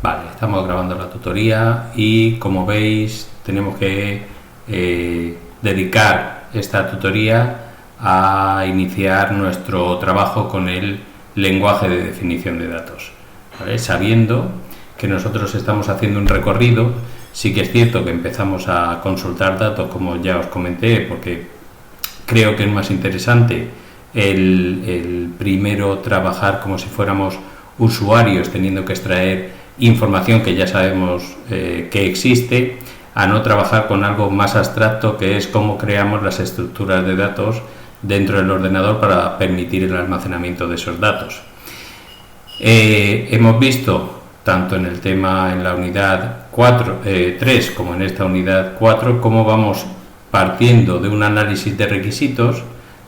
Vale, estamos grabando la tutoría y como veis tenemos que dedicar esta tutoría a iniciar nuestro trabajo con el lenguaje de definición de datos, ¿vale? Sabiendo que nosotros estamos haciendo un recorrido. Sí que es cierto que empezamos a consultar datos, como ya os comenté, porque creo que es más interesante el primero trabajar como si fuéramos usuarios, teniendo que extraer información que ya sabemos que existe, a no trabajar con algo más abstracto, que es cómo creamos las estructuras de datos dentro del ordenador para permitir el almacenamiento de esos datos. Hemos visto tanto en el tema en la unidad 3 como en esta unidad 4 cómo vamos partiendo de un análisis de requisitos,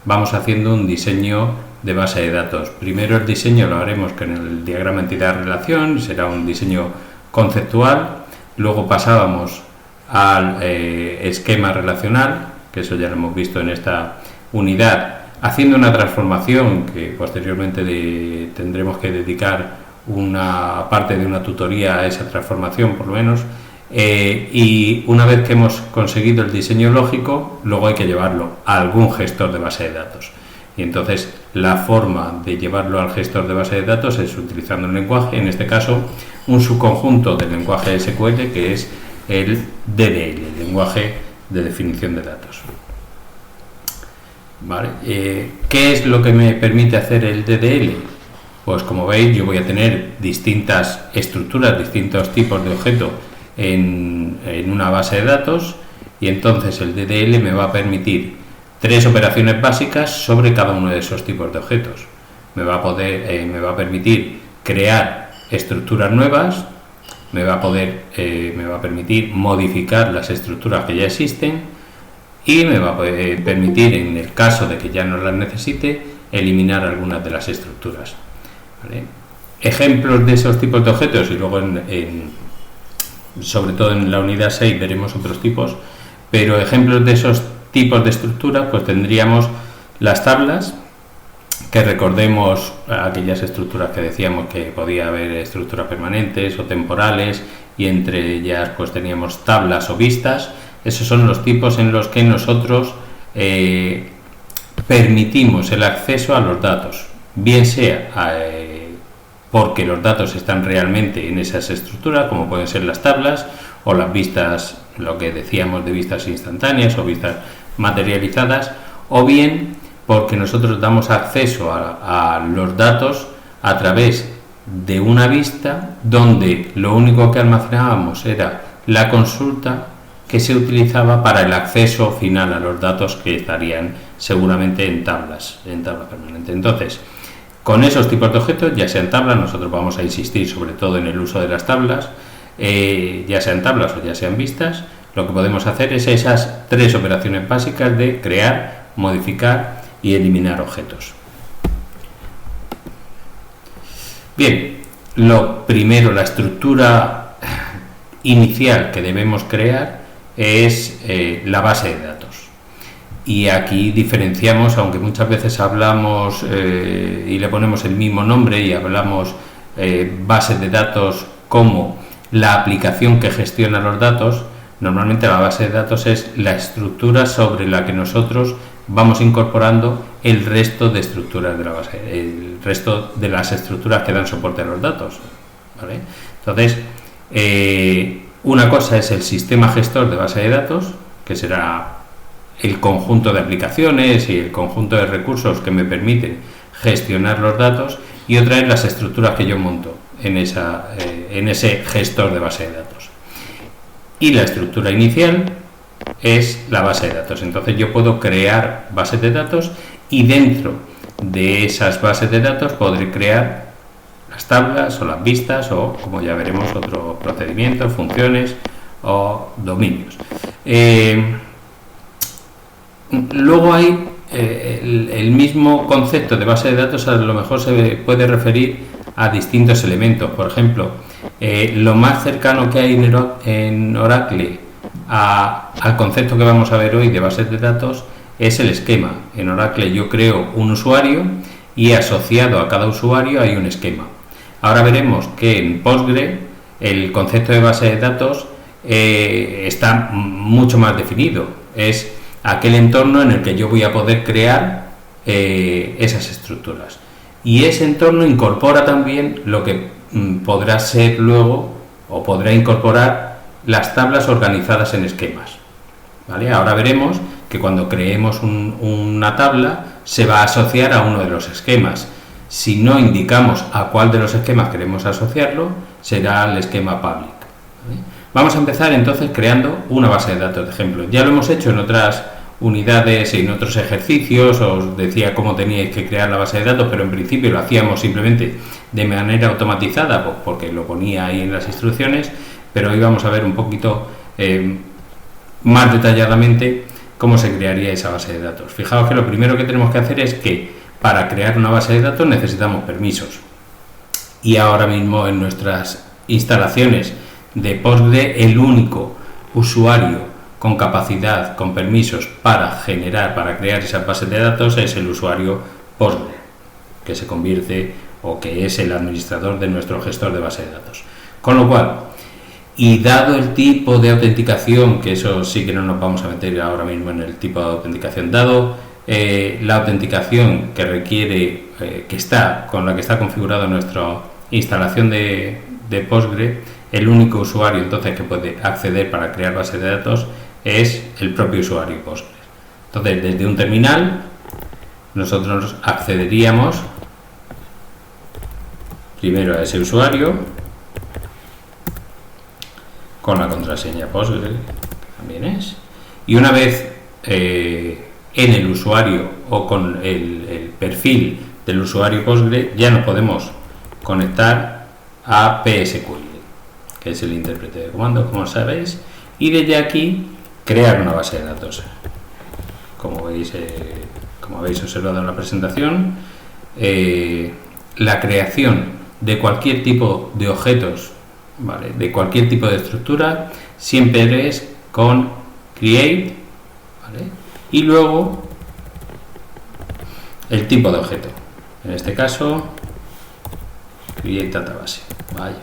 vamos haciendo un diseño de base de datos. Primero el diseño lo haremos con el diagrama entidad-relación, será un diseño conceptual, luego pasábamos al esquema relacional, que eso ya lo hemos visto en esta unidad, haciendo una transformación que posteriormente tendremos que dedicar una parte de una tutoría a esa transformación por lo menos, y una vez que hemos conseguido el diseño lógico, luego hay que llevarlo a algún gestor de base de datos. Y entonces la forma de llevarlo al gestor de base de datos es utilizando un lenguaje, en este caso un subconjunto del lenguaje SQL, que es el DDL, el lenguaje de definición de datos. ¿Vale? ¿Qué es lo que me permite hacer el DDL? Pues como veis, yo voy a tener distintas estructuras, distintos tipos de objetos en una base de datos, y entonces el DDL me va a permitir 3 operaciones básicas sobre cada uno de esos tipos de objetos. Me va a permitir crear estructuras nuevas, me va a permitir modificar las estructuras que ya existen, y me va a permitir, en el caso de que ya no las necesite, eliminar algunas de las estructuras, ¿vale? Ejemplos de esos tipos de objetos, y luego sobre todo en la unidad 6 veremos otros tipos, pero ejemplos de esos tipos de estructura, pues tendríamos las tablas, que recordemos aquellas estructuras que decíamos que podía haber estructuras permanentes o temporales, y entre ellas pues teníamos tablas o vistas. Esos son los tipos en los que nosotros permitimos el acceso a los datos, bien sea porque los datos están realmente en esas estructuras, como pueden ser las tablas, o las vistas, lo que decíamos de vistas instantáneas o vistas materializadas, o bien porque nosotros damos acceso a los datos a través de una vista donde lo único que almacenábamos era la consulta que se utilizaba para el acceso final a los datos, que estarían seguramente en tabla permanente. Entonces, con esos tipos de objetos, ya sean tablas, nosotros vamos a insistir sobre todo en el uso de las tablas, ya sean tablas o ya sean vistas, lo que podemos hacer es esas 3 operaciones básicas de crear, modificar y eliminar objetos. Bien, lo primero, la estructura inicial que debemos crear es la base de datos. Y aquí diferenciamos, aunque muchas veces hablamos y le ponemos el mismo nombre y hablamos base de datos como la aplicación que gestiona los datos, normalmente la base de datos es la estructura sobre la que nosotros vamos incorporando el resto de estructuras de la base, el resto de las estructuras que dan soporte a los datos, ¿vale? Entonces, una cosa es el sistema gestor de base de datos, que será el conjunto de aplicaciones y el conjunto de recursos que me permiten gestionar los datos, y otra es las estructuras que yo monto en ese gestor de base de datos. Y la estructura inicial es la base de datos. Entonces yo puedo crear bases de datos, y dentro de esas bases de datos podré crear las tablas o las vistas, o, como ya veremos, otros procedimientos, funciones o dominios. Luego hay el mismo concepto de base de datos, a lo mejor se puede referir a distintos elementos. Por ejemplo, lo más cercano que hay en Oracle al concepto que vamos a ver hoy de bases de datos es el esquema. En Oracle yo creo un usuario y asociado a cada usuario hay un esquema. Ahora veremos que en Postgre el concepto de base de datos está mucho más definido. Es aquel entorno en el que yo voy a poder crear esas estructuras. Y ese entorno incorpora también lo que podrá ser luego, o podrá incorporar, las tablas organizadas en esquemas. ¿Vale? Ahora veremos que cuando creemos una tabla se va a asociar a uno de los esquemas. Si no indicamos a cuál de los esquemas queremos asociarlo, será el esquema public. ¿Vale? Vamos a empezar entonces creando una base de datos de ejemplo. Ya lo hemos hecho en otras unidades y en otros ejercicios, os decía cómo teníais que crear la base de datos, pero en principio lo hacíamos simplemente de manera automatizada, pues porque lo ponía ahí en las instrucciones, pero hoy vamos a ver un poquito más detalladamente cómo se crearía esa base de datos. Fijaos que lo primero que tenemos que hacer es que para crear una base de datos necesitamos permisos, y ahora mismo en nuestras instalaciones de Postgre el único usuario con capacidad, con permisos para crear esas bases de datos es el usuario Postgre, que se convierte o que es el administrador de nuestro gestor de base de datos. Con lo cual, y dado el tipo de autenticación, que eso sí que no nos vamos a meter ahora mismo en el tipo de autenticación, dado la autenticación que requiere, con la que está configurada nuestra instalación de Postgre, el único usuario entonces que puede acceder para crear bases de datos es el propio usuario Postgre. Entonces, desde un terminal nosotros accederíamos primero a ese usuario con la contraseña Postgre, también es, y una vez en el usuario o con el perfil del usuario Postgre ya nos podemos conectar a PSQL, que es el intérprete de comandos, como sabéis, y desde aquí crear una base de datos. Como habéis observado en la presentación, la creación de cualquier tipo de objetos, ¿vale?, de cualquier tipo de estructura, siempre es con create, ¿vale?, y luego el tipo de objeto, en este caso create database. Vaya.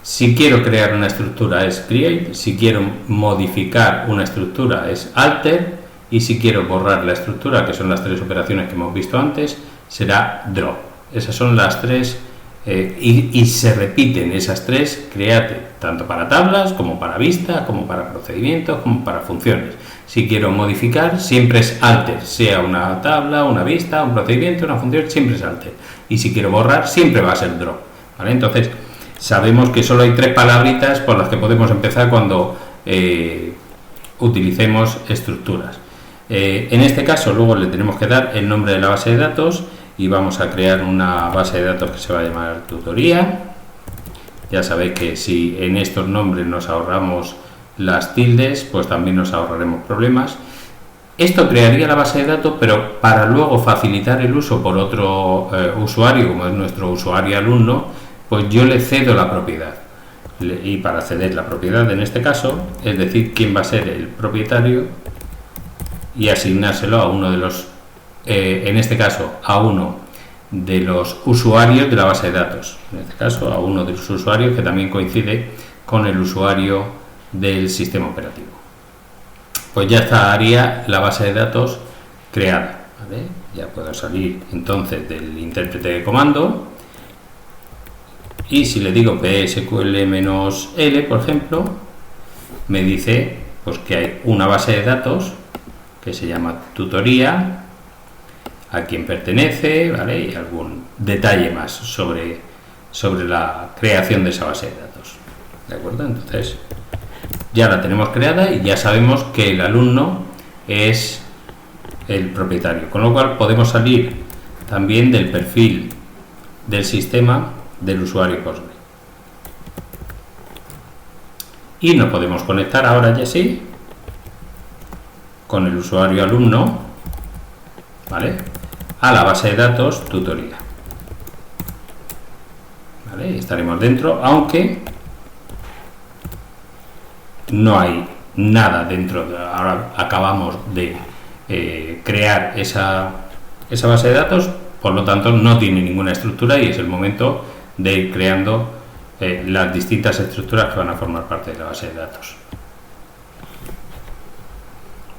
Si quiero crear una estructura es create, si quiero modificar una estructura es alter, y si quiero borrar la estructura, que son las tres operaciones que hemos visto antes, será drop. Esas son las tres, y se repiten esas tres, create, tanto para tablas, como para vista, como para procedimientos, como para funciones. Si quiero modificar, siempre es alter, sea una tabla, una vista, un procedimiento, una función, siempre es alter. Y si quiero borrar, siempre va a ser drop. ¿Vale? Entonces, sabemos que solo hay tres palabritas por las que podemos empezar cuando utilicemos estructuras. En este caso, luego le tenemos que dar el nombre de la base de datos, y vamos a crear una base de datos que se va a llamar tutoría. Ya sabéis que si en estos nombres nos ahorramos las tildes, pues también nos ahorraremos problemas. Esto crearía la base de datos, pero para luego facilitar el uso por otro usuario, como es nuestro usuario alumno, pues yo le cedo la propiedad. Y para ceder la propiedad en este caso, es decir, quién va a ser el propietario, y asignárselo a uno de los, en este caso, a uno de los usuarios de la base de datos. En este caso, a uno de los usuarios que también coincide con el usuario del sistema operativo. Pues ya estaría la base de datos creada. ¿Vale? Ya puedo salir entonces del intérprete de comando, y si le digo PSQL-L, por ejemplo, me dice pues que hay una base de datos que se llama tutoría, a quien pertenece, ¿vale?, y algún detalle más sobre la creación de esa base de datos. ¿De acuerdo? Entonces ya la tenemos creada y ya sabemos que el alumno es el propietario, con lo cual podemos salir también del perfil del sistema del usuario Postgre. Y nos podemos conectar ahora ya sí con el usuario alumno, ¿vale?, a la base de datos tutoría. ¿Vale? Estaremos dentro, aunque no hay nada dentro. Ahora acabamos de crear esa base de datos, por lo tanto no tiene ninguna estructura, y es el momento de ir creando las distintas estructuras que van a formar parte de la base de datos.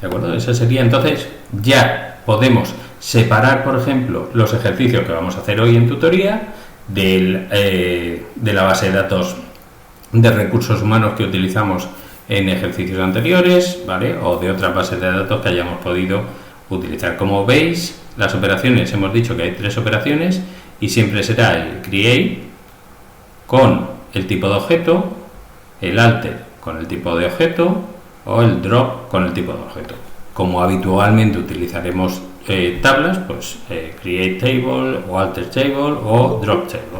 ¿De acuerdo? Eso sería, entonces, ya podemos separar, por ejemplo, los ejercicios que vamos a hacer hoy en tutoría de la base de datos de recursos humanos que utilizamos en ejercicios anteriores, ¿vale? O de otras bases de datos que hayamos podido utilizar. Como veis, las operaciones, hemos dicho que hay 3 operaciones y siempre será el create con el tipo de objeto, el alter con el tipo de objeto o el drop con el tipo de objeto. Como habitualmente utilizaremos tablas, pues create table o alter table o drop table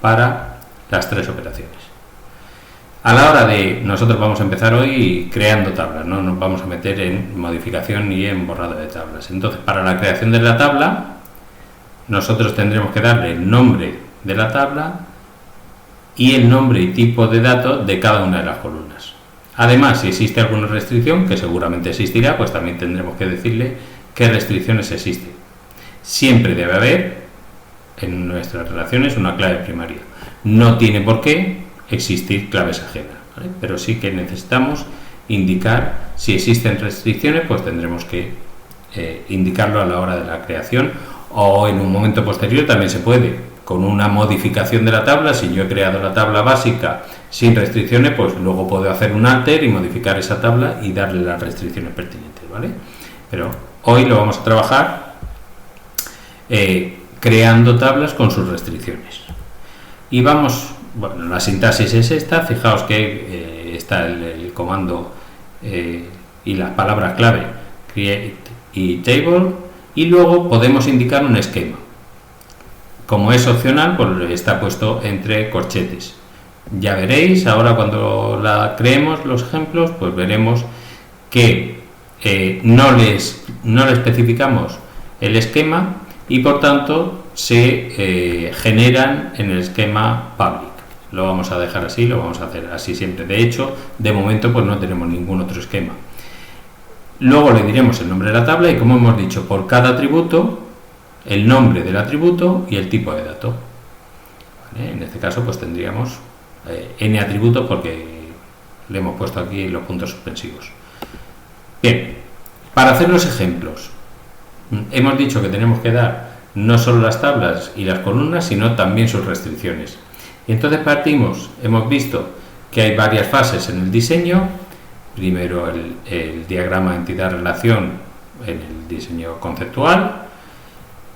para las 3 operaciones. A la hora de, nosotros vamos a empezar hoy creando tablas, no nos vamos a meter en modificación ni en borrado de tablas. Entonces, para la creación de la tabla, nosotros tendremos que darle el nombre de la tabla y el nombre y tipo de datos de cada una de las columnas. Además, si existe alguna restricción, que seguramente existirá, pues también tendremos que decirle qué restricciones existen. Siempre debe haber en nuestras relaciones una clave primaria. No tiene por qué existir claves ajenas, ¿vale? Pero sí que necesitamos indicar si existen restricciones, pues tendremos que indicarlo a la hora de la creación, o en un momento posterior también se puede, con una modificación de la tabla. Si yo he creado la tabla básica sin restricciones, pues luego puedo hacer un alter y modificar esa tabla y darle las restricciones pertinentes, ¿vale? Pero hoy lo vamos a trabajar creando tablas con sus restricciones. Y vamos, bueno, la sintaxis es esta. Fijaos que está el comando y las palabras clave create y table, y luego podemos indicar un esquema. Como es opcional, pues está puesto entre corchetes. Ya veréis, ahora cuando la creemos los ejemplos, pues veremos que no le especificamos el esquema y por tanto se generan en el esquema public. Lo vamos a dejar así, lo vamos a hacer así siempre. De hecho, de momento pues no tenemos ningún otro esquema. Luego le diremos el nombre de la tabla y, como hemos dicho, por cada atributo el nombre del atributo y el tipo de dato. ¿Vale? En este caso pues tendríamos n atributos porque le hemos puesto aquí los puntos suspensivos. Bien, para hacer los ejemplos hemos dicho que tenemos que dar no solo las tablas y las columnas, sino también sus restricciones. Y entonces partimos, hemos visto que hay varias fases en el diseño. Primero el diagrama entidad-relación en el diseño conceptual.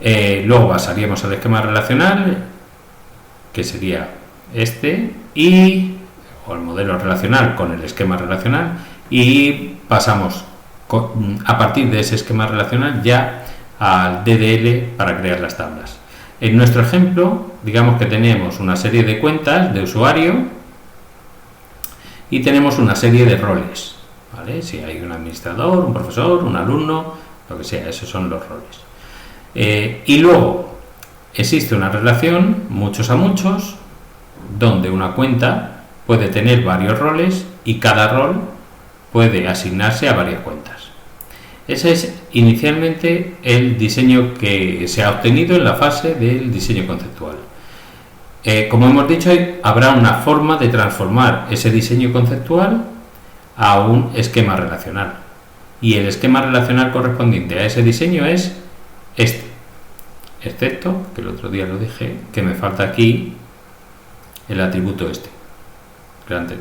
Luego pasaríamos al esquema relacional, que sería este, o el modelo relacional con el esquema relacional, y pasamos a partir de ese esquema relacional ya al DDL para crear las tablas. En nuestro ejemplo, digamos que tenemos una serie de cuentas de usuario y tenemos una serie de roles, ¿vale? Si hay un administrador, un profesor, un alumno, lo que sea, esos son los roles. Y luego existe una relación muchos a muchos, donde una cuenta puede tener varios roles y cada rol puede asignarse a varias cuentas. Ese es inicialmente el diseño que se ha obtenido en la fase del diseño conceptual. Como hemos dicho, habrá una forma de transformar ese diseño conceptual a un esquema relacional, y el esquema relacional correspondiente a ese diseño es este, excepto que el otro día lo dije, que me falta aquí el atributo este, granted,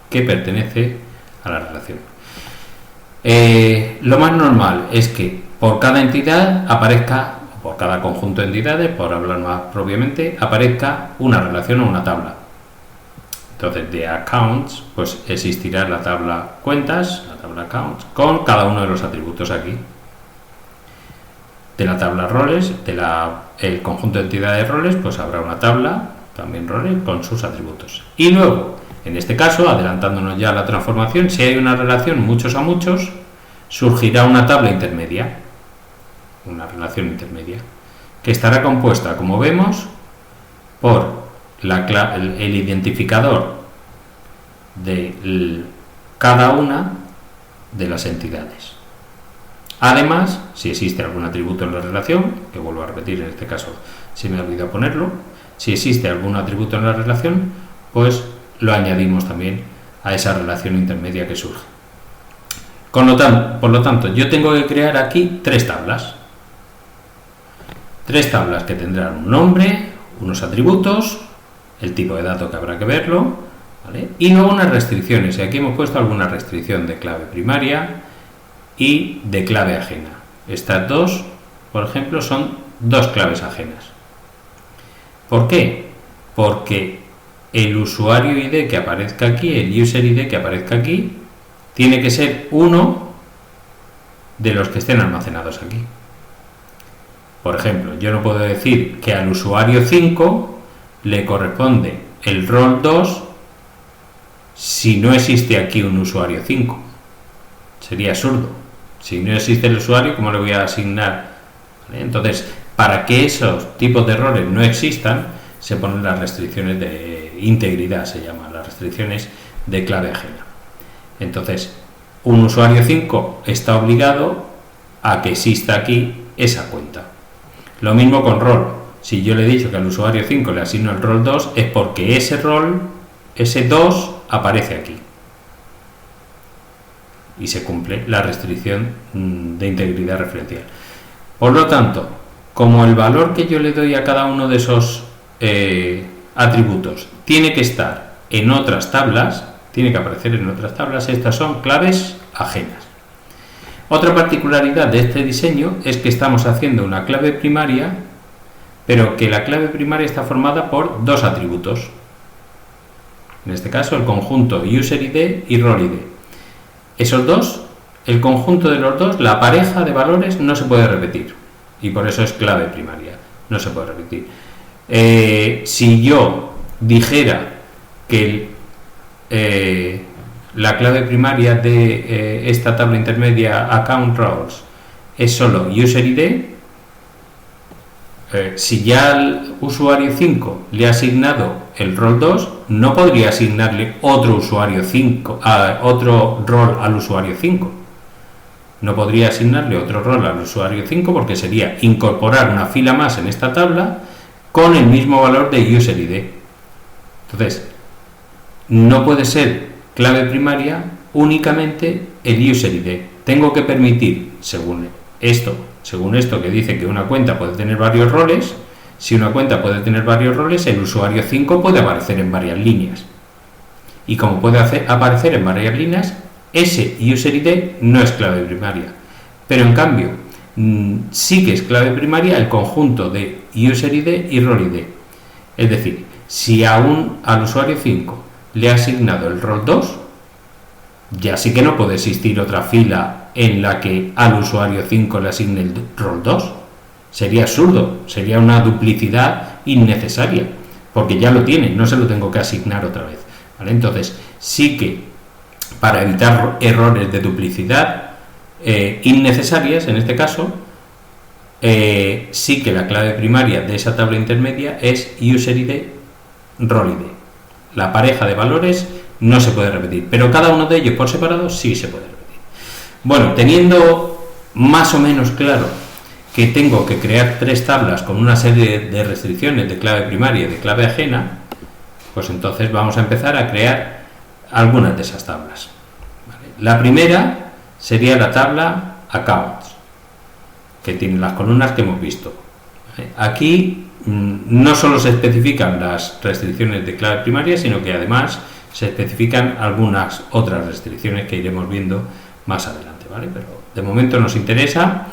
que pertenece a la relación. Lo más normal es que por cada entidad aparezca, o por cada conjunto de entidades, por hablar más propiamente, aparezca una relación o una tabla. Entonces, de accounts, pues existirá la tabla cuentas, la tabla accounts, con cada uno de los atributos aquí. De la tabla roles, el conjunto de entidades roles, pues habrá una tabla, también roles, con sus atributos. Y luego, en este caso, adelantándonos ya a la transformación, si hay una relación muchos a muchos, surgirá una tabla intermedia, una relación intermedia, que estará compuesta, como vemos, por el identificador de cada una de las entidades. Además, si existe algún atributo en la relación, que vuelvo a repetir, en este caso si me he olvidado ponerlo, si existe algún atributo en la relación, pues lo añadimos también a esa relación intermedia que surge. Por lo tanto, yo tengo que crear aquí tres tablas. Tres tablas que tendrán un nombre, unos atributos, el tipo de dato que habrá que verlo, ¿vale? Y luego unas restricciones. Y aquí hemos puesto alguna restricción de clave primaria y de clave ajena. Estas dos, por ejemplo, son dos claves ajenas. ¿Por qué? Porque el usuario ID que aparezca aquí, el user ID que aparezca aquí, tiene que ser uno de los que estén almacenados aquí. Por ejemplo, yo no puedo decir que al usuario 5 le corresponde el rol 2 si no existe aquí un usuario 5. Sería absurdo. Si no existe el usuario, ¿cómo le voy a asignar? ¿Vale? Entonces, para que esos tipos de errores no existan, se ponen las restricciones de integridad, se llaman las restricciones de clave ajena. Entonces, un usuario 5 está obligado a que exista aquí esa cuenta. Lo mismo con rol. Si yo le he dicho que al usuario 5 le asigno el rol 2, es porque ese rol, ese 2, aparece aquí. Y se cumple la restricción de integridad referencial. Por lo tanto, como el valor que yo le doy a cada uno de esos atributos tiene que estar en otras tablas, tiene que aparecer en otras tablas, estas son claves ajenas. Otra particularidad de este diseño es que estamos haciendo una clave primaria, pero que la clave primaria está formada por dos atributos. En este caso, el conjunto UserID y RolID. Esos dos, el conjunto de los dos, la pareja de valores no se puede repetir. Y por eso es clave primaria, no se puede repetir. Si yo dijera que la clave primaria de esta tabla intermedia account roles es solo UserID, si ya al usuario 5 le ha asignado el rol 2, no podría asignarle otro usuario 5, otro rol al usuario 5. No podría asignarle otro rol al usuario 5 porque sería incorporar una fila más en esta tabla con el mismo valor de UserID. Entonces, no puede ser clave primaria únicamente el UserID. Tengo que permitir, según esto que dice que una cuenta puede tener varios roles, si una cuenta puede tener varios roles, el usuario 5 puede aparecer en varias líneas. Y como puede aparecer en varias líneas, ese UserID no es clave primaria. Pero en cambio, sí que es clave primaria el conjunto de UserID y RolID. Es decir, si al usuario 5 le ha asignado el rol 2, ya sí que no puede existir otra fila en la que al usuario 5 le asigne el rol 2. Sería absurdo, sería una duplicidad innecesaria, porque ya lo tiene, no se lo tengo que asignar otra vez, ¿vale? Entonces, sí que para evitar errores de duplicidad innecesarias, en este caso, sí que la clave primaria de esa tabla intermedia es UserID, RolID. La pareja de valores no se puede repetir, pero cada uno de ellos por separado sí se puede repetir. Bueno, teniendo más o menos claro que tengo que crear tres tablas con una serie de restricciones de clave primaria y de clave ajena, pues entonces vamos a empezar a crear algunas de esas tablas. ¿Vale? La primera sería la tabla accounts, que tiene las columnas que hemos visto. ¿Vale? Aquí no solo se especifican las restricciones de clave primaria, sino que además se especifican algunas otras restricciones que iremos viendo más adelante, ¿vale? Pero de momento nos interesa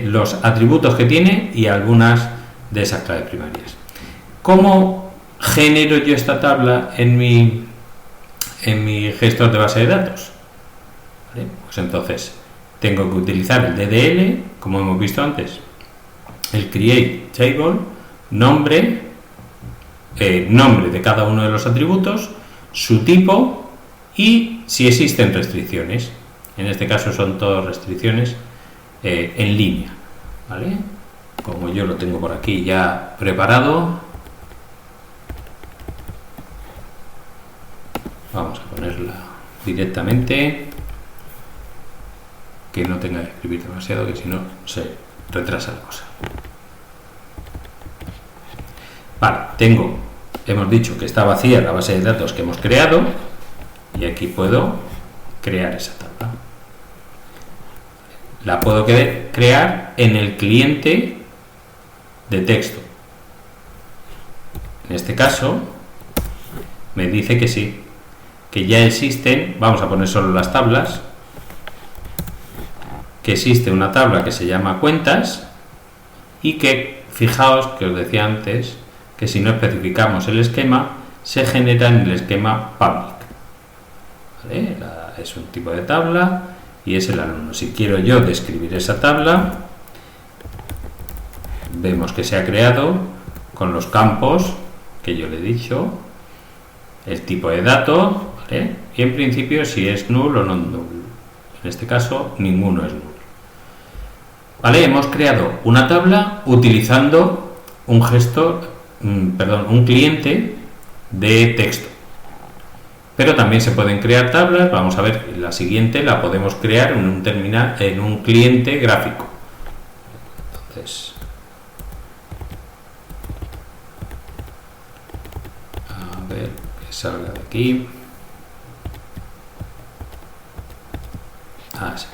los atributos que tiene y algunas de esas claves primarias. ¿Cómo genero yo esta tabla en mi gestor de base de datos? ¿Vale? Pues entonces tengo que utilizar el DDL, como hemos visto antes, el create table, nombre de cada uno de los atributos, su tipo y si existen restricciones. En este caso son todas restricciones en línea, ¿vale? Como yo lo tengo por aquí ya preparado, vamos a ponerla directamente. que no tenga que escribir demasiado, que si no se retrasa la cosa. Vale, hemos dicho que está vacía la base de datos que hemos creado y aquí puedo crear esa tabla. La puedo crear en el cliente de texto. En este caso me dice que sí, que ya existen, vamos a poner solo las tablas, que existe una tabla que se llama cuentas y que, fijaos que os decía antes, que si no especificamos el esquema, se genera en el esquema public. ¿Vale? Es un tipo de tabla y es el alumno. Si quiero yo describir esa tabla, vemos que se ha creado con los campos que yo le he dicho, el tipo de dato, ¿vale? Y en principio si es null o no null. En este caso ninguno es null. ¿Vale? Hemos creado una tabla utilizando un cliente de texto. Pero también se pueden crear tablas. Vamos a ver, la siguiente la podemos crear en un terminal, en un cliente gráfico. Entonces, a ver que salga de aquí. Sí.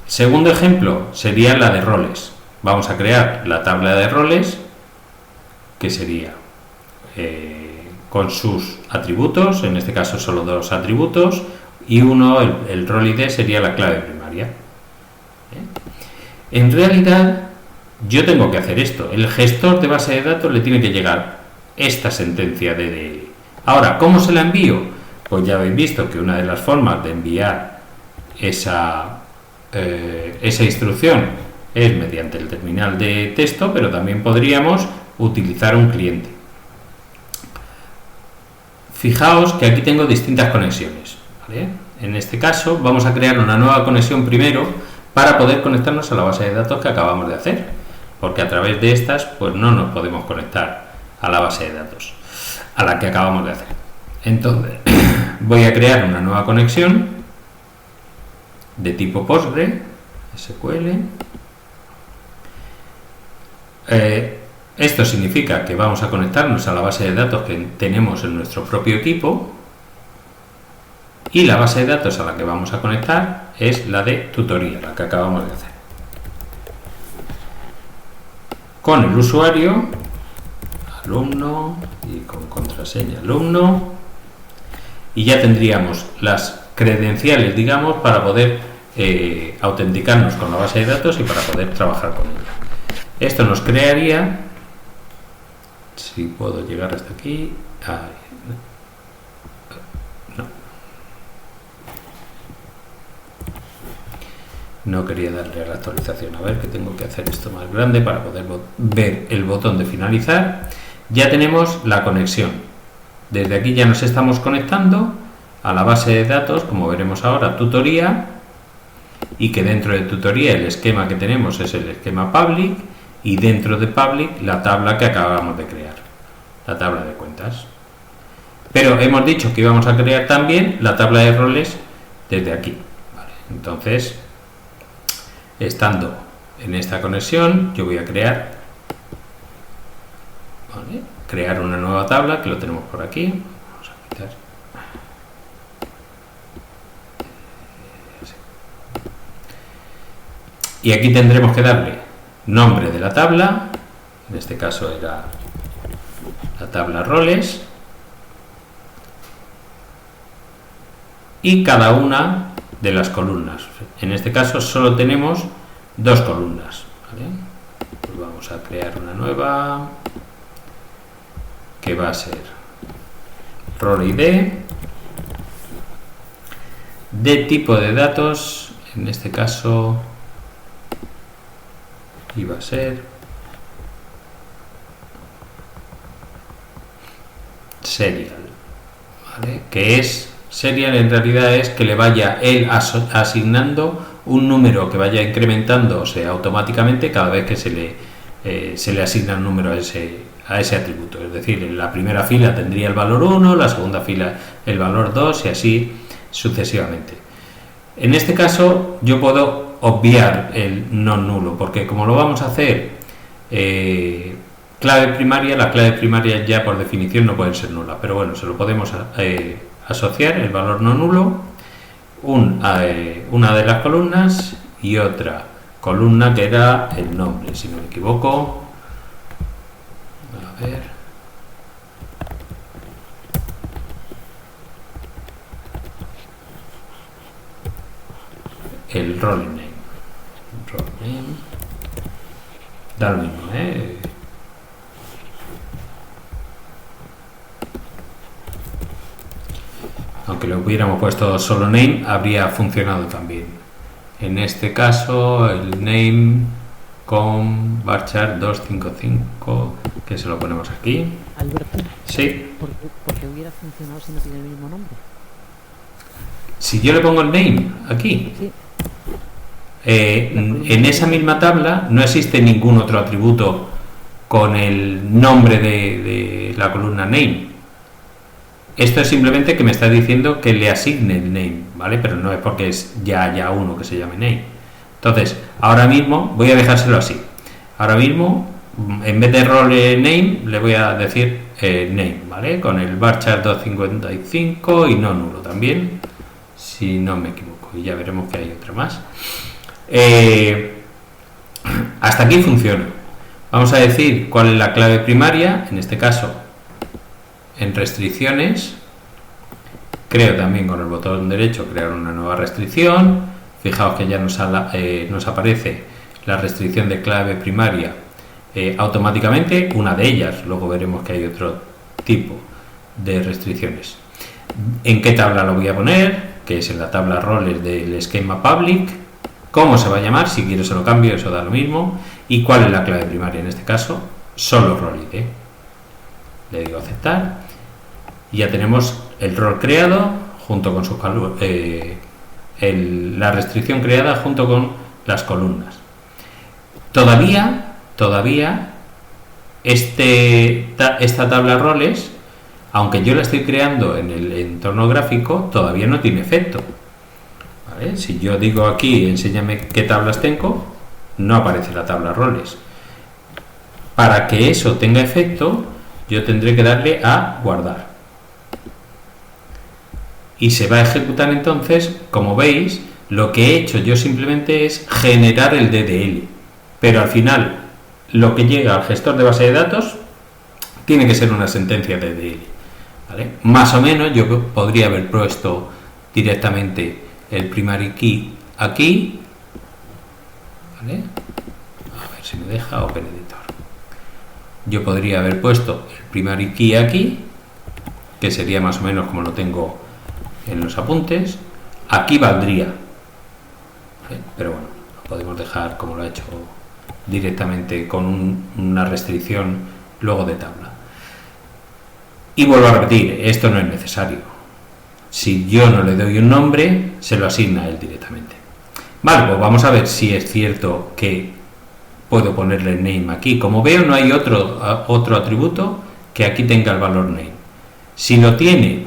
Segundo ejemplo sería la de roles. Vamos a crear la tabla de roles, que sería con sus atributos, en este caso solo 2 atributos, y uno, el rol ID sería la clave primaria. En realidad yo tengo que hacer esto. El gestor de base de datos le tiene que llegar esta sentencia de DDL. Ahora, ¿cómo se la envío? Pues ya habéis visto que una de las formas de enviar esa instrucción es mediante el terminal de texto, pero también podríamos utilizar un cliente. Fijaos que aquí tengo distintas conexiones, ¿vale? En este caso vamos a crear una nueva conexión primero para poder conectarnos a la base de datos que acabamos de hacer, porque a través de estas pues no nos podemos conectar a la base de datos a la que acabamos de hacer. Entonces voy a crear una nueva conexión de tipo PostgreSQL. Esto significa que vamos a conectarnos a la base de datos que tenemos en nuestro propio equipo, y la base de datos a la que vamos a conectar es la de tutoría, la que acabamos de hacer. Con el usuario alumno y con contraseña alumno, y ya tendríamos las credenciales, digamos, para poder autenticarnos con la base de datos y para poder trabajar con ella. Esto nos crearía, si puedo llegar hasta aquí, no quería darle a la actualización. A ver, que tengo que hacer esto más grande para poder ver el botón de finalizar. Ya tenemos la conexión. Desde aquí ya nos estamos conectando a la base de datos, como veremos ahora, tutoría, y que dentro de tutoría el esquema que tenemos es el esquema public, y dentro de public la tabla que acabamos de crear, la tabla de cuentas. Pero hemos dicho que íbamos a crear también la tabla de roles desde aquí, ¿vale? Entonces, estando en esta conexión, yo voy a crear, ¿vale?, crear una nueva tabla, que lo tenemos por aquí. Vamos a quitar. Y aquí tendremos que darle nombre de la tabla, en este caso era la tabla roles, y cada una de las columnas. En este caso solo tenemos 2 columnas, ¿vale? Pues vamos a crear una nueva que va a ser rol ID de tipo de datos. En este caso iba a ser serial, ¿vale? Que es serial, en realidad es que le vaya él asignando un número que vaya incrementándose automáticamente cada vez que se le asigna un número a ese atributo. Es decir, en la primera fila tendría el valor 1, la segunda fila el valor 2 y así sucesivamente. En este caso yo puedo obviar el no nulo, porque como lo vamos a hacer clave primaria, la clave primaria ya por definición no puede ser nula, pero bueno, se lo podemos asociar, el valor no nulo, una de las columnas y otra columna que era el nombre, si no me equivoco. A ver. El role name. Da lo mismo, aunque le hubiéramos puesto solo name, habría funcionado también. En este caso, el name con varchar 255, que se lo ponemos aquí. Alberto, sí. ¿Por qué hubiera funcionado si no tiene el mismo nombre? Si yo le pongo el name aquí, sí. En esa misma tabla no existe ningún otro atributo con el nombre de la columna name. Esto es simplemente que me está diciendo que le asigne el name, ¿vale? Pero no es porque ya haya uno que se llame name. Entonces, ahora mismo voy a dejárselo así. Ahora mismo, en vez de role name, le voy a decir name, ¿vale? Con el varchar 255 y no nulo también, si no me equivoco. Y ya veremos que hay otra más. Hasta aquí funciona. Vamos a decir cuál es la clave primaria. En este caso, en restricciones, creo también con el botón derecho crear una nueva restricción. Fijaos que ya nos aparece la restricción de clave primaria automáticamente, una de ellas. Luego veremos que hay otro tipo de restricciones. ¿En qué tabla lo voy a poner? Que es en la tabla roles del esquema public. ¿Cómo se va a llamar? Si quiero se lo cambio, eso da lo mismo. ¿Y cuál es la clave primaria en este caso? Solo rol ID. Le digo aceptar. Y ya tenemos el rol creado junto con su la restricción creada junto con las columnas. Todavía esta tabla roles, aunque yo la estoy creando en el entorno gráfico, todavía no tiene efecto. ¿Vale? Si yo digo aquí, enséñame qué tablas tengo, no aparece la tabla roles. Para que eso tenga efecto, yo tendré que darle a guardar. Y se va a ejecutar entonces, como veis, lo que he hecho yo simplemente es generar el DDL. Pero al final, lo que llega al gestor de base de datos tiene que ser una sentencia DDL. ¿Vale? Más o menos yo podría haber puesto directamente el primary key aquí. ¿Vale? A ver si me deja Open Editor. Yo podría haber puesto el primary key aquí, que sería más o menos como lo tengo en los apuntes. Aquí valdría, ¿vale? Pero bueno, lo podemos dejar como lo he hecho directamente con una restricción luego de tabla. Y vuelvo a repetir, esto no es necesario. Si yo no le doy un nombre, se lo asigna a él directamente. Vale, pues vamos a ver si es cierto que puedo ponerle name aquí. Como veo, no hay otro atributo que aquí tenga el valor name. Si lo tiene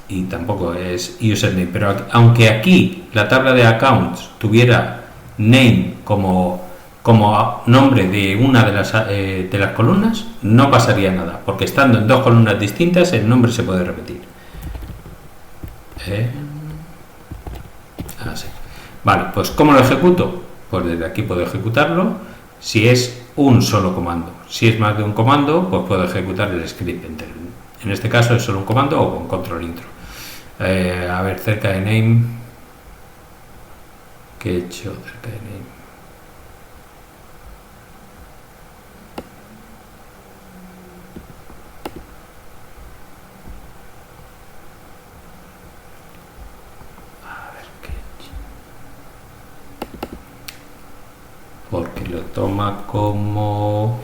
y tampoco es username, pero aunque aquí la tabla de accounts tuviera name como nombre de una de las columnas, no pasaría nada, porque estando en dos columnas distintas el nombre se puede repetir. Así. Vale, pues ¿cómo lo ejecuto? Pues desde aquí puedo ejecutarlo si es un solo comando. Si es más de un comando, pues puedo ejecutar el script entero. En este caso es solo un comando o con control intro. A ver, cerca de name, ¿qué he hecho cerca de name? A ver, ¿qué he hecho? Porque lo toma como...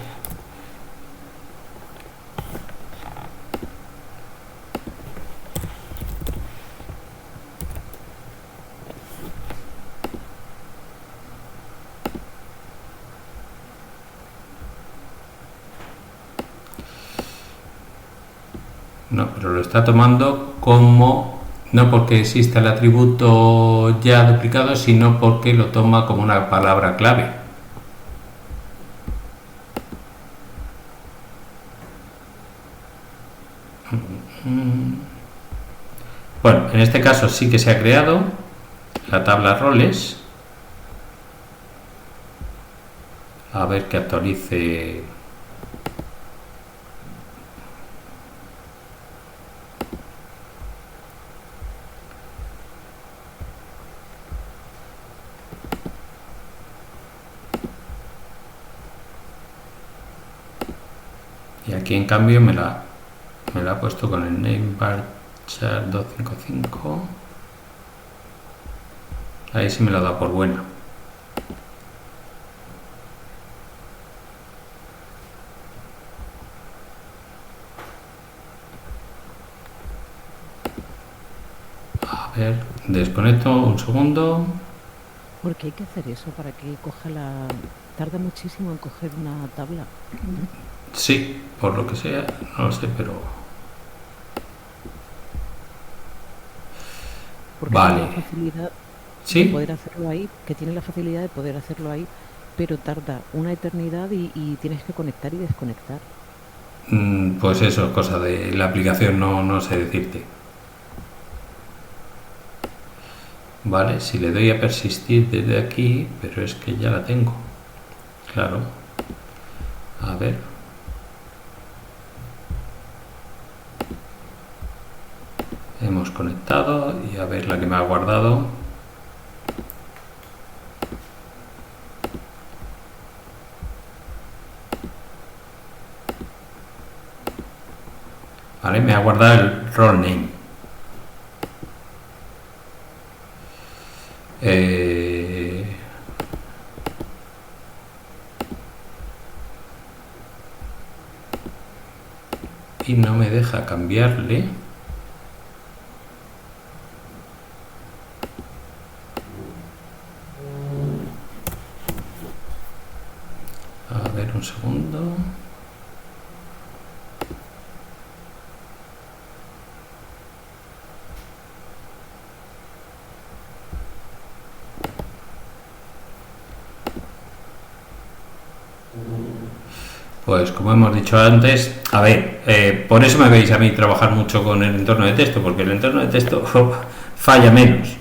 No, pero lo está tomando como, no porque exista el atributo ya duplicado, sino porque lo toma como una palabra clave. Bueno, en este caso sí que se ha creado la tabla roles. A ver que actualice. Y aquí en cambio me la ha puesto con el name varchar 255. Ahí sí me la da por buena. A ver, desconecto un segundo. ¿Por qué hay que hacer eso? ¿Para que coja la...? Tarda muchísimo en coger una tabla. Sí, por lo que sea, no lo sé, pero... Porque Vale. tiene la facilidad ¿Sí? de poder hacerlo ahí, pero tarda una eternidad y tienes que conectar y desconectar. Pues eso es cosa de la aplicación, no sé decirte. Vale, si le doy a persistir desde aquí, pero es que ya la tengo. Claro. A ver. Hemos conectado y a ver la que me ha guardado. Vale, me ha guardado el role name. Y no me deja cambiarle. A ver, un segundo. Pues como hemos dicho antes, a ver, por eso me veis a mí trabajar mucho con el entorno de texto, porque el entorno de texto falla menos.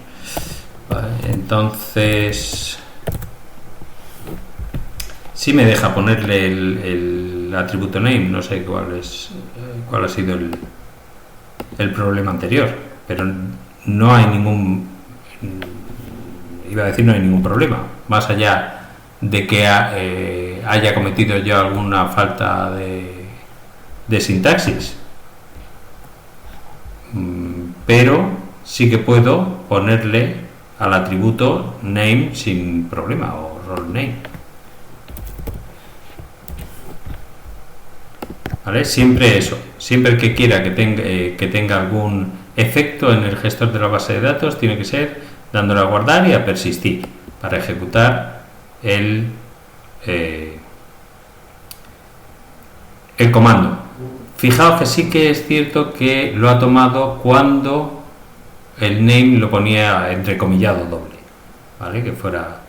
Vale, entonces, sí me deja ponerle el atributo name, no sé cuál ha sido el problema anterior, pero no hay ningún, iba a decir no hay ningún problema, más allá de que haya cometido yo alguna falta de sintaxis, pero sí que puedo ponerle al atributo name sin problema, o role name. ¿Vale? Siempre eso, siempre que quiera que tenga algún efecto en el gestor de la base de datos, tiene que ser dándole a guardar y a persistir para ejecutar el comando. Fijaos que sí que es cierto que lo ha tomado cuando el name lo ponía entrecomillado doble, ¿vale? Que fuera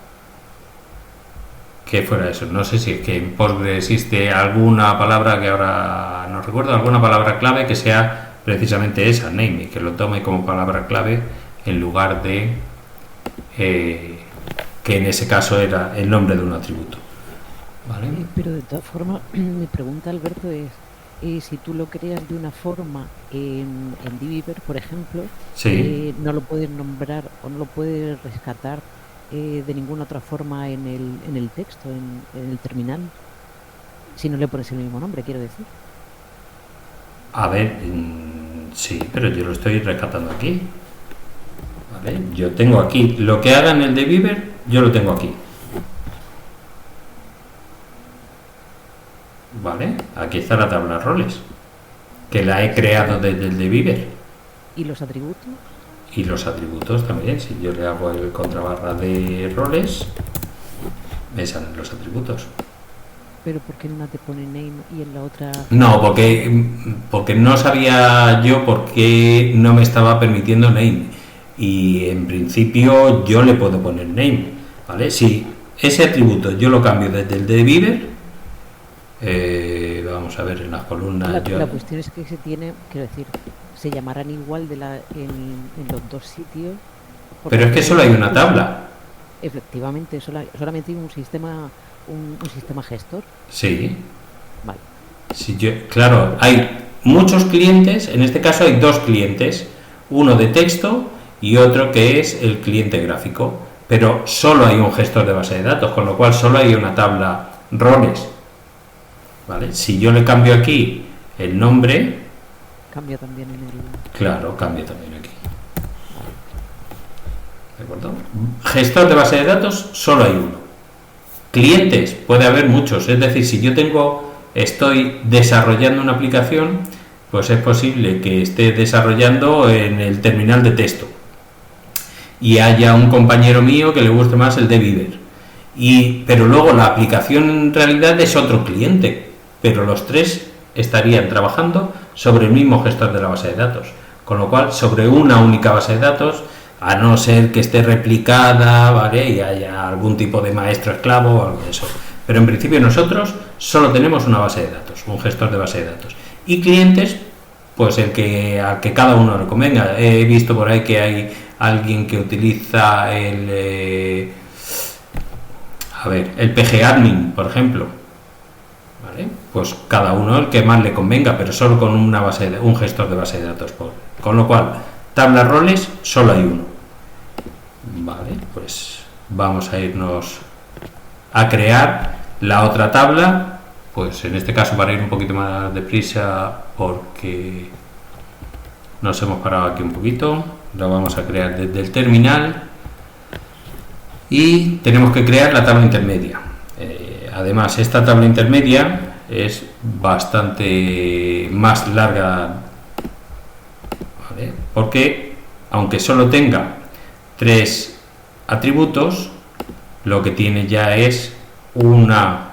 eso. No sé si es que en Postgre existe alguna palabra que ahora no recuerdo, alguna palabra clave que sea precisamente esa, name, y que lo tome como palabra clave en lugar de que en ese caso era el nombre de un atributo. ¿Vale? Pero de todas formas, mi pregunta, Alberto, es si tú lo creas de una forma en dbeaver, por ejemplo, Sí. no lo puedes nombrar o no lo puedes rescatar de ninguna otra forma en el texto, en el terminal, si no le pones el mismo nombre, quiero decir. A ver, sí, pero yo lo estoy rescatando aquí. ¿Vale? Yo tengo aquí lo que haga en el dbeaver, yo lo tengo aquí. ¿Vale? Aquí está la tabla de roles, que la he creado desde el dbeaver. ¿Y los atributos? Y los atributos también, si yo le hago el contrabarra de roles, me salen los atributos. Pero ¿por qué en una te pone name y en la otra? No, porque no sabía yo por qué no me estaba permitiendo name. Y en principio yo le puedo poner name, ¿vale? Si ese atributo yo lo cambio desde el de Beaver, vamos a ver en las columnas. La cuestión es que se tiene, quiero decir, se llamarán igual en los dos sitios. Pero es que solo hay una tabla. Efectivamente, solamente hay un sistema gestor. Sí. Vale. Si claro, hay muchos clientes, en este caso hay dos clientes, uno de texto y otro que es el cliente gráfico, pero solo hay un gestor de base de datos, con lo cual solo hay una tabla roles. ¿Vale? Si yo le cambio aquí el nombre, cambia también en el... Claro, cambia también aquí. ¿De acuerdo? Gestor de base de datos, solo hay uno. Clientes, puede haber muchos. Es decir, si yo estoy desarrollando una aplicación, pues es posible que esté desarrollando en el terminal de texto y haya un compañero mío que le guste más el de Beaver. Pero luego la aplicación en realidad es otro cliente, pero los tres estarían trabajando sobre el mismo gestor de la base de datos, con lo cual sobre una única base de datos, a no ser que esté replicada, ¿vale? Y haya algún tipo de maestro esclavo o algo de eso, pero en principio nosotros solo tenemos una base de datos, un gestor de base de datos, y clientes, pues al que cada uno le convenga. He visto por ahí que hay alguien que utiliza el pgadmin, por ejemplo, ¿vale? Pues cada uno el que más le convenga, pero solo con un gestor de base de datos, con lo cual tablas roles solo hay uno. Vale, pues vamos a irnos a crear la otra tabla, pues en este caso para ir un poquito más deprisa porque nos hemos parado aquí un poquito. Lo vamos a crear desde el terminal y tenemos que crear la tabla intermedia. Además, esta tabla intermedia es bastante más larga, ¿vale? Porque aunque solo tenga 3 atributos, lo que tiene ya es una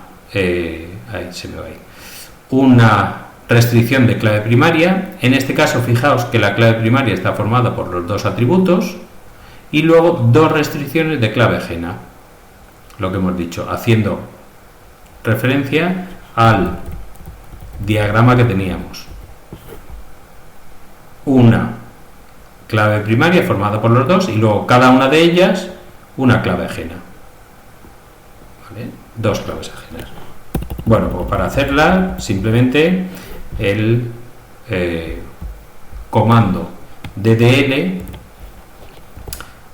restricción de clave primaria. En este caso, fijaos que la clave primaria está formada por los 2 atributos y luego 2 restricciones de clave ajena, lo que hemos dicho, haciendo referencia al diagrama que teníamos. Una clave primaria formada por los 2 y luego cada una de ellas una clave ajena, ¿vale? 2 claves ajenas. Bueno, pues para hacerla simplemente el comando ddl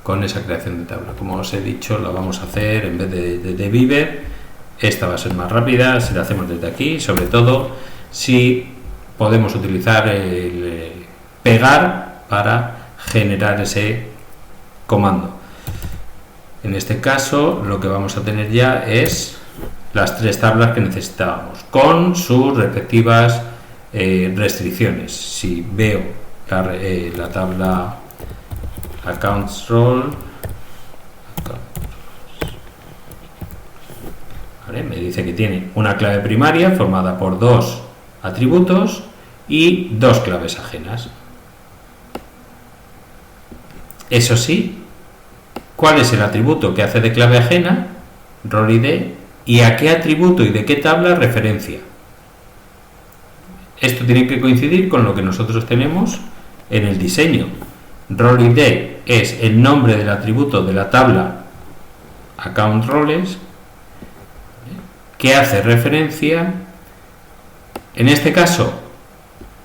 con esa creación de tabla. Como os he dicho, la vamos a hacer en vez de Beaver. Esta va a ser más rápida si la hacemos desde aquí, sobre todo si podemos utilizar el pegar para generar ese comando. En este caso lo que vamos a tener ya es las 3 tablas que necesitábamos con sus respectivas restricciones. Si veo la tabla accounts role, ¿vale? Me dice que tiene una clave primaria formada por 2 atributos y 2 claves ajenas. Eso sí, ¿cuál es el atributo que hace de clave ajena? Role ID. ¿Y a qué atributo y de qué tabla referencia? Esto tiene que coincidir con lo que nosotros tenemos en el diseño. Role ID es el nombre del atributo de la tabla account roles que hace referencia, en este caso,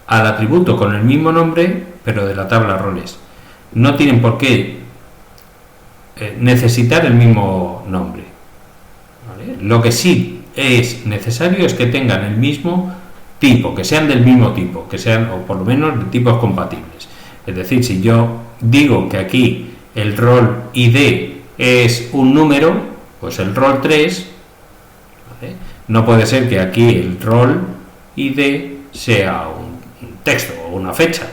al atributo con el mismo nombre, pero de la tabla roles. No tienen por qué necesitar el mismo nombre, ¿vale? Lo que sí es necesario es que tengan el mismo tipo, que sean del mismo tipo, que sean, o por lo menos de tipos compatibles. Es decir, si yo digo que aquí el rol ID es un número, pues el rol 3, ¿vale? No puede ser que aquí el rol ID sea un texto o una fecha.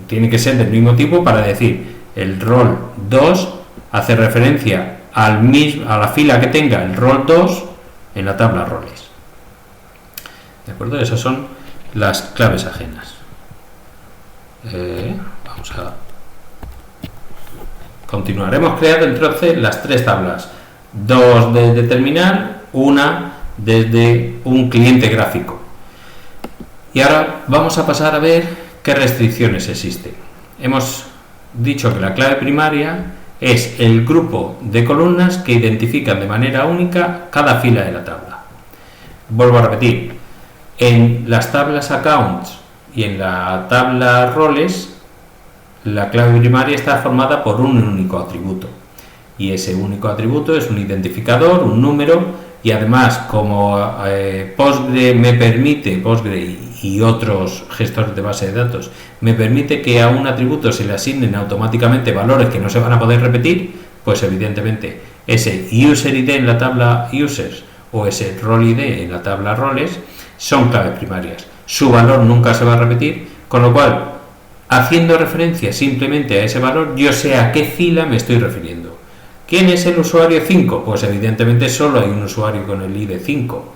Tiene que ser del mismo tipo para decir el rol 2 hace referencia a la fila que tenga el rol 2 en la tabla roles. ¿De acuerdo? Esas son las claves ajenas. Vamos a continuar. Hemos creado entonces las tres tablas, dos desde terminal, una desde un cliente gráfico. Y ahora vamos a pasar a ver qué restricciones existen. Hemos dicho que la clave primaria es el grupo de columnas que identifican de manera única cada fila de la tabla. Vuelvo a repetir, en las tablas accounts y en la tabla roles, la clave primaria está formada por un único atributo, y ese único atributo es un identificador, un número, y además, como Postgre me permite, Postgre y otros gestores de base de datos, me permite que a un atributo se le asignen automáticamente valores que no se van a poder repetir, pues evidentemente ese user ID en la tabla users o ese role ID en la tabla roles son claves primarias. Su valor nunca se va a repetir, con lo cual, haciendo referencia simplemente a ese valor, yo sé a qué fila me estoy refiriendo. ¿Quién es el usuario 5? Pues evidentemente solo hay un usuario con el ID 5.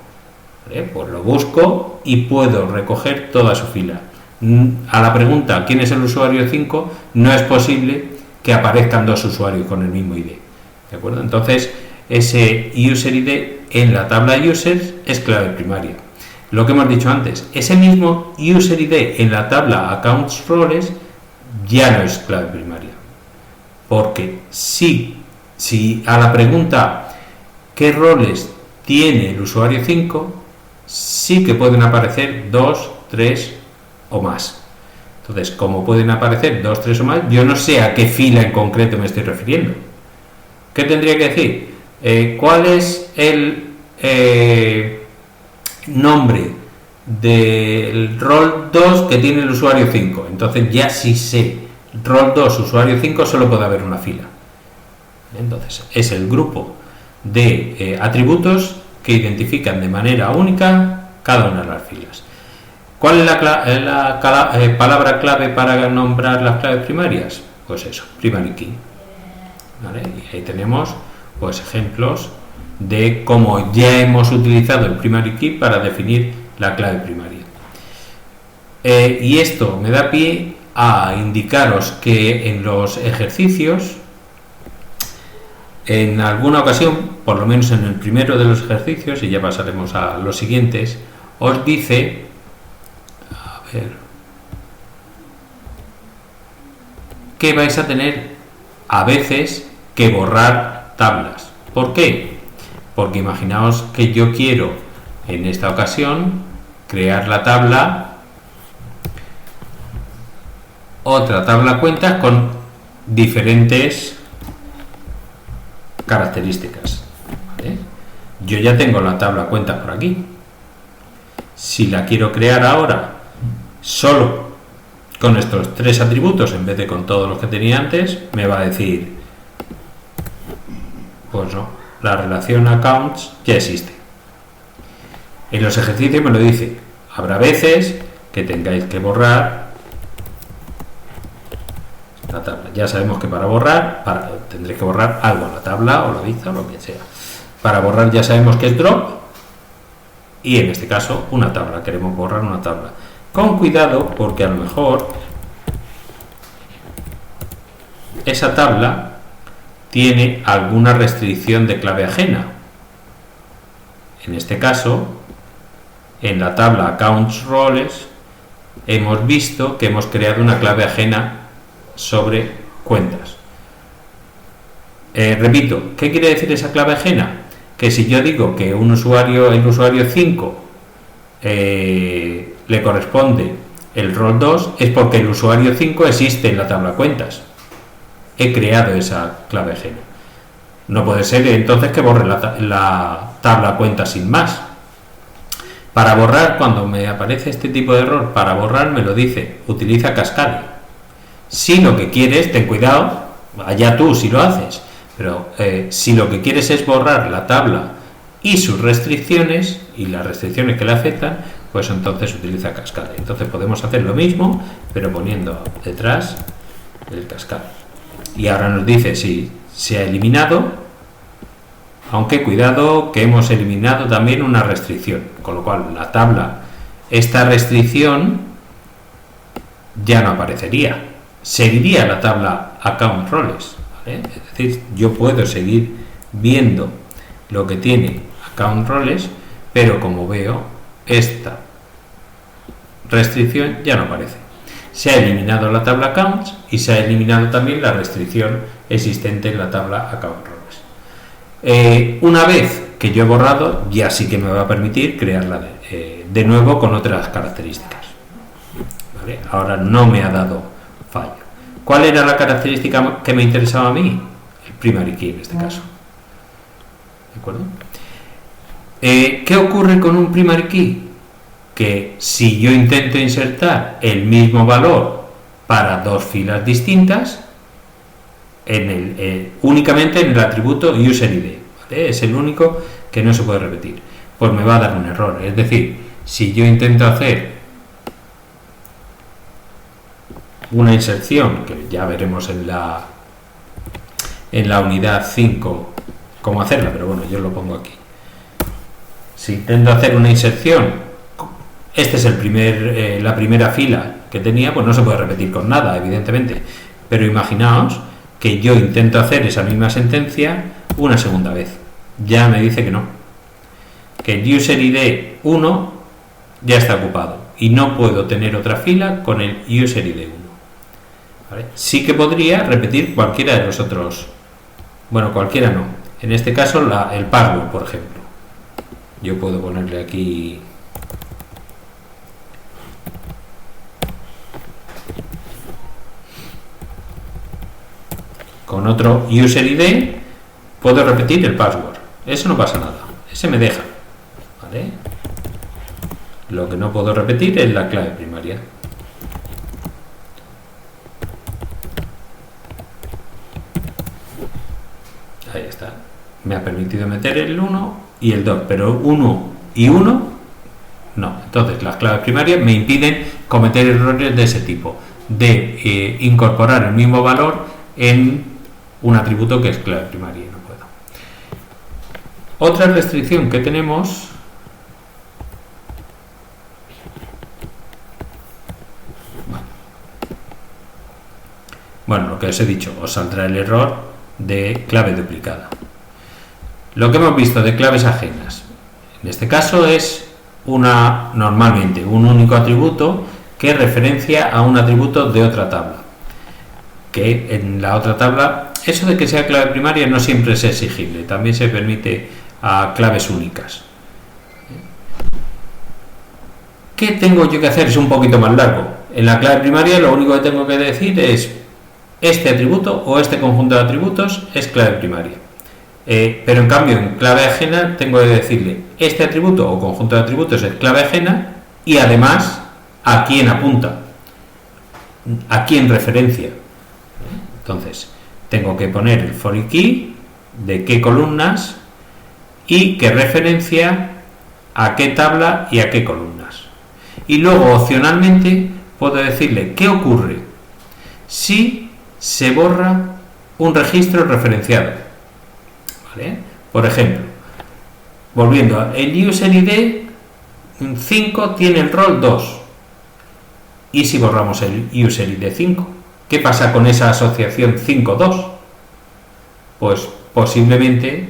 Pues lo busco y puedo recoger toda su fila. A la pregunta ¿quién es el usuario 5? No es posible que aparezcan dos usuarios con el mismo ID. ¿De acuerdo? Entonces, ese user ID en la tabla users es clave primaria. Lo que hemos dicho antes, ese mismo user ID en la tabla accounts roles ya no es clave primaria. Porque si a la pregunta ¿qué roles tiene el usuario 5? Sí que pueden aparecer 2, 3 o más. Entonces, como pueden aparecer 2, 3 o más, yo no sé a qué fila en concreto me estoy refiriendo. ¿Qué tendría que decir? ¿Cuál es el nombre del rol 2 que tiene el usuario 5? Entonces ya sí sé, rol 2, usuario 5, solo puede haber una fila. Entonces es el grupo de atributos que identifican de manera única cada una de las filas. ¿Cuál es la palabra clave para nombrar las claves primarias? Pues eso, primary key. ¿Vale? Y ahí tenemos pues ejemplos de cómo ya hemos utilizado el primary key para definir la clave primaria. Y esto me da pie a indicaros que en los ejercicios, en alguna ocasión, por lo menos en el primero de los ejercicios, y ya pasaremos a los siguientes, os dice, a ver, que vais a tener a veces que borrar tablas. ¿Por qué? Porque imaginaos que yo quiero en esta ocasión crear la tabla, otra tabla cuentas con diferentes características. ¿Vale? Yo ya tengo la tabla cuentas por aquí. Si la quiero crear ahora solo con estos tres atributos en vez de con todos los que tenía antes, me va a decir, pues no, la relación accounts ya existe. En los ejercicios me lo dice, habrá veces que tengáis que borrar la tabla. Ya sabemos que para borrar, tendréis que borrar algo, la tabla o la lista o lo que sea. Para borrar ya sabemos que es drop, y en este caso una tabla, queremos borrar una tabla. Con cuidado, porque a lo mejor esa tabla tiene alguna restricción de clave ajena. En este caso, en la tabla accounts roles, hemos visto que hemos creado una clave ajena sobre cuentas. Repito, ¿qué quiere decir esa clave ajena? Que si yo digo que un usuario, el usuario 5 le corresponde el rol 2, es porque el usuario 5 existe en la tabla cuentas. He creado esa clave ajena. No puede ser entonces que borre la tabla cuentas sin más. Para borrar, cuando me aparece este tipo de error, para borrar me lo dice, utiliza Cascade. Si lo que quieres, ten cuidado, allá tú si lo haces, pero si lo que quieres es borrar la tabla y sus restricciones y las restricciones que le afectan, pues entonces utiliza Cascade. Entonces podemos hacer lo mismo, pero poniendo detrás el Cascade. Y ahora nos dice si se ha eliminado, aunque cuidado que hemos eliminado también una restricción, con lo cual la tabla esta restricción ya no aparecería. Seguiría la tabla account roles, ¿vale? Es decir, yo puedo seguir viendo lo que tiene account roles, pero como veo, esta restricción ya no aparece. Se ha eliminado la tabla accounts y se ha eliminado también la restricción existente en la tabla account roles. Una vez que yo he borrado, ya sí que me va a permitir crearla de nuevo con otras características, ¿vale? Ahora no me ha dado fallo. ¿Cuál era la característica que me interesaba a mí? El primary key en este caso. ¿De acuerdo? ¿Qué ocurre con un primary key? Que si yo intento insertar el mismo valor para dos filas distintas, únicamente en el atributo userID, ¿vale? Es el único que no se puede repetir, pues me va a dar un error. Es decir, si yo intento hacer una inserción, que ya veremos en la unidad 5 cómo hacerla, pero bueno, yo lo pongo aquí. Si intento hacer una inserción, este es la primera fila que tenía, pues no se puede repetir con nada, evidentemente, pero imaginaos que yo intento hacer esa misma sentencia una segunda vez. Ya me dice que no, que el userID 1 ya está ocupado y no puedo tener otra fila con el userID 1. ¿Vale? Sí que podría repetir cualquiera de los otros, bueno, cualquiera no, en este caso el password, por ejemplo. Yo puedo ponerle aquí con otro userID, puedo repetir el password, eso no pasa nada, ese me deja, ¿vale? Lo que no puedo repetir es la clave primaria. Ahí está, me ha permitido meter el 1 y el 2, pero 1 y 1 no. Entonces las claves primarias me impiden cometer errores de ese tipo, de incorporar el mismo valor en un atributo que es clave primaria, y no puedo. Otra restricción que tenemos, bueno, lo que os he dicho, os saldrá el error de clave duplicada. Lo que hemos visto de claves ajenas, en este caso es normalmente un único atributo que referencia a un atributo de otra tabla, que en la otra tabla, eso de que sea clave primaria no siempre es exigible, también se permite a claves únicas. ¿Qué tengo yo que hacer? Es un poquito más largo. En la clave primaria lo único que tengo que decir es este atributo o este conjunto de atributos es clave primaria. Pero en cambio en clave ajena tengo que decirle este atributo o conjunto de atributos es clave ajena y además a quién apunta, a quién referencia. Entonces tengo que poner el for key de qué columnas y qué referencia a qué tabla y a qué columnas. Y luego opcionalmente puedo decirle qué ocurre si se borra un registro referenciado, ¿vale? Por ejemplo, volviendo a el userID 5 tiene el rol 2, y si borramos el userID 5, ¿qué pasa con esa asociación 5-2? Pues posiblemente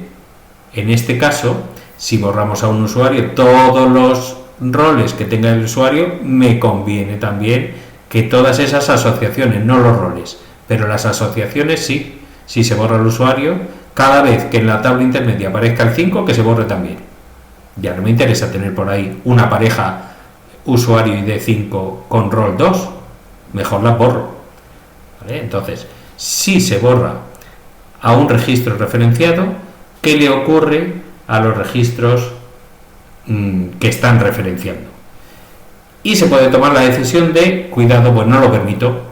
en este caso, si borramos a un usuario todos los roles que tenga el usuario, me conviene también que todas esas asociaciones, no los roles, pero las asociaciones sí. Si se borra el usuario, cada vez que en la tabla intermedia aparezca el 5, que se borre también. Ya no me interesa tener por ahí una pareja usuario ID 5 con rol 2, mejor la borro, ¿vale? Entonces, si se borra a un registro referenciado, ¿qué le ocurre a los registros que están referenciando? Y se puede tomar la decisión de, cuidado, pues no lo permito.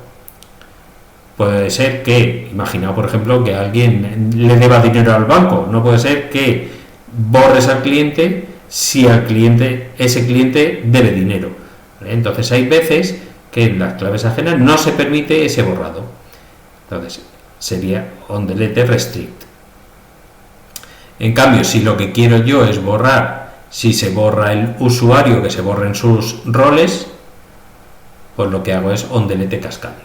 Puede ser que, imaginaos por ejemplo que alguien le deba dinero al banco, no puede ser que borres al cliente si ese cliente debe dinero, ¿vale? Entonces hay veces que en las claves ajenas no se permite ese borrado, entonces sería on delete restrict. En cambio, si lo que quiero yo es borrar Si se borra el usuario, que se borren sus roles, pues lo que hago es ondelete cascade,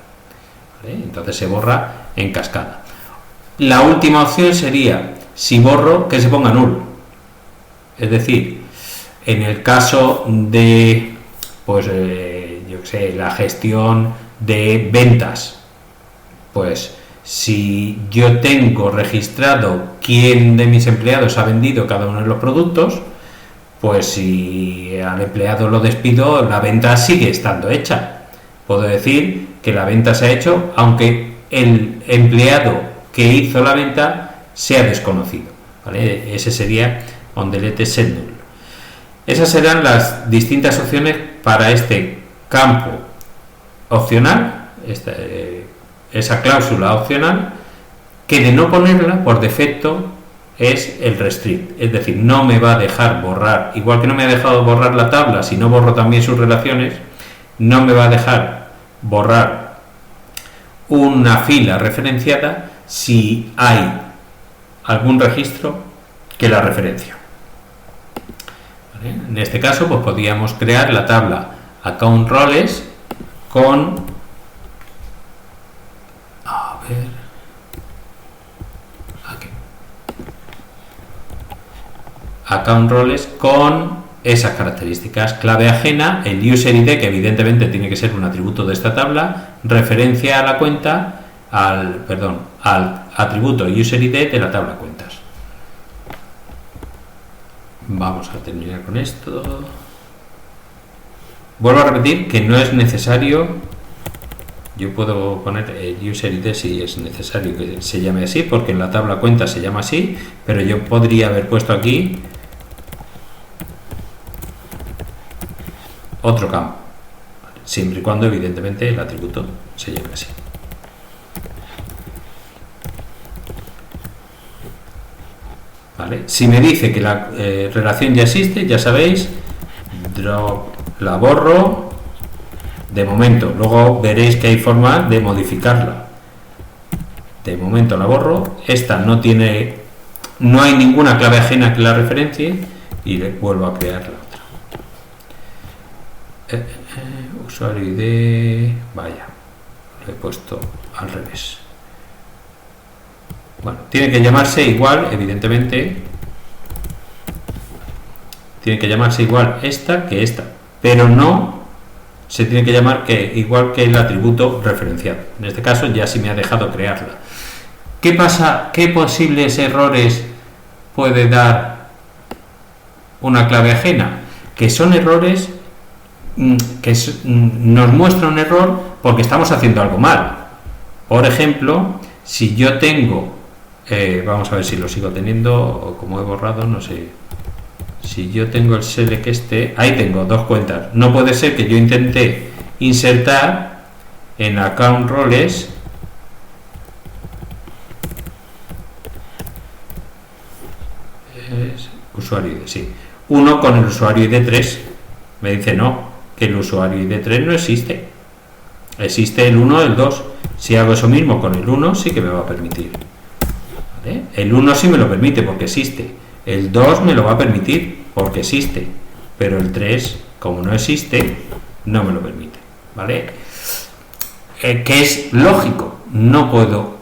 ¿vale? Entonces se borra en cascada. La última opción sería, si borro, que se ponga null. Es decir, en el caso de, pues, yo qué sé, la gestión de ventas, pues si yo tengo registrado quién de mis empleados ha vendido cada uno de los productos, pues si al empleado lo despido, la venta sigue estando hecha. Puedo decir que la venta se ha hecho aunque el empleado que hizo la venta sea desconocido, ¿vale? Ese sería ondelete set null. Esas serán las distintas opciones para este campo opcional, esa cláusula opcional, que de no ponerla por defecto es el restrict, es decir, no me va a dejar borrar, igual que no me ha dejado borrar la tabla si no borro también sus relaciones, no me va a dejar borrar una fila referenciada si hay algún registro que la referencia. ¿Vale? En este caso, pues podríamos crear la tabla account roles con, a ver, aquí, account roles con esas características: clave ajena, el user ID, que evidentemente tiene que ser un atributo de esta tabla, referencia a la cuenta, al atributo user ID de la tabla cuentas. Vamos a terminar con esto. Vuelvo a repetir que no es necesario, yo puedo poner el user ID si es necesario que se llame así, porque en la tabla cuentas se llama así, pero yo podría haber puesto aquí otro campo, siempre y cuando evidentemente el atributo se llame así. ¿Vale? Si me dice que la relación ya existe, ya sabéis, drop, la borro de momento, luego veréis que hay forma de modificarla. De momento la borro, esta no hay ninguna clave ajena que la referencie y le vuelvo a crear la otra. Usuario ID, vaya, lo he puesto al revés. Bueno, tiene que llamarse igual, evidentemente, tiene que llamarse igual esta que esta, pero no se tiene que llamar igual que el atributo referenciado. En este caso ya sí me ha dejado crearla. ¿Qué pasa? ¿Qué posibles errores puede dar una clave ajena? Que son errores que nos muestra un error porque estamos haciendo algo mal. Por ejemplo, si yo tengo, vamos a ver si lo sigo teniendo o como he borrado, no sé. Si yo tengo el select ahí tengo dos cuentas. No puede ser que yo intente insertar en account roles usuario ID, sí. Uno con el usuario ID 3. Me dice no, que el usuario ID 3 no existe. Existe el 1 o el 2. Si hago eso mismo con el 1, sí que me va a permitir. ¿Vale? El 1 sí me lo permite porque existe. El 2 me lo va a permitir porque existe. Pero el 3, como no existe, no me lo permite. ¿Vale? Que es lógico. No puedo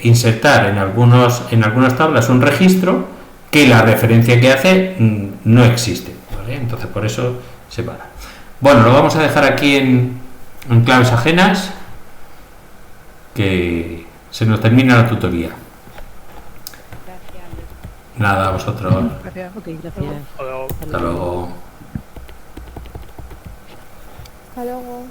insertar en algunas tablas un registro que la referencia que hace no existe. ¿Vale? Entonces por eso se para. Bueno, lo vamos a dejar aquí en claves ajenas, que se nos termina la tutoría. Gracias. Nada, a vosotros. Gracias. Ok, gracias. Hasta luego. Hasta luego.